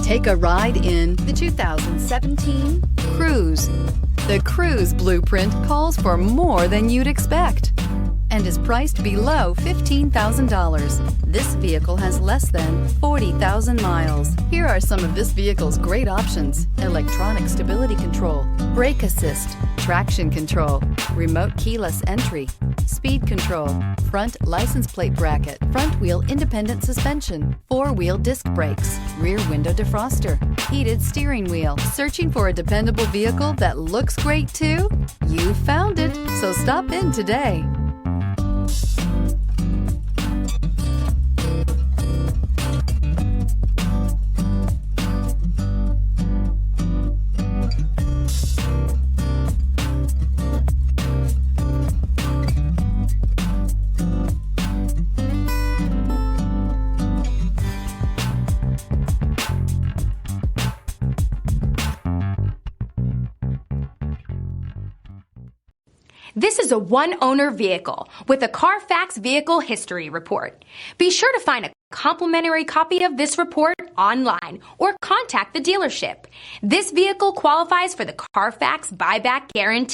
Take a ride in the 2017 Cruze. The Cruze blueprint calls for more than you'd expect and is priced below $15,000. This vehicle has less than 40,000 miles. Here are some of this vehicle's great options: electronic stability control, brake assist, traction control, remote keyless entry, speed control, front license plate bracket, front wheel independent suspension, four-wheel disc brakes, rear window defroster, heated steering wheel. Searching for a dependable vehicle that looks great too? You found it, so stop in today. This is a one-owner vehicle with a Carfax Vehicle History Report. Be sure to find a complimentary copy of this report online or contact the dealership. This vehicle qualifies for the Carfax Buyback Guarantee.